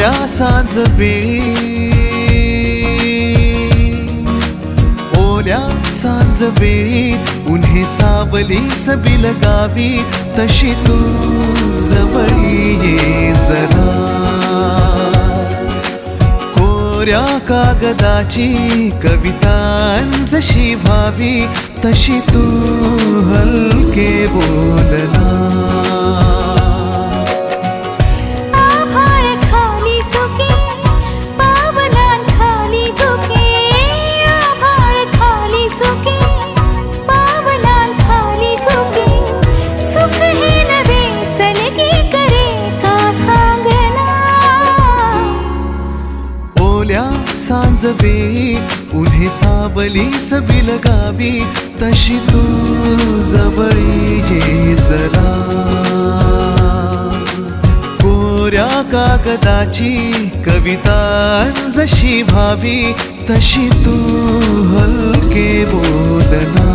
कोऱ्या सांज वेळी, ओल्या सांज वेळी उन्हे सावलीच बिलगावी, तशी तू जवळी ये जरा. कोऱ्या कागदाची कविता जशी व्हावी, तशी तू हलके बोलना. सांज वेळी उन्हे सावलीच बिलगावी, तशी तू जवळी ये जरा. कोऱ्या कागदाची कविता जशी व्हावी, तशी तू हलके बोलना.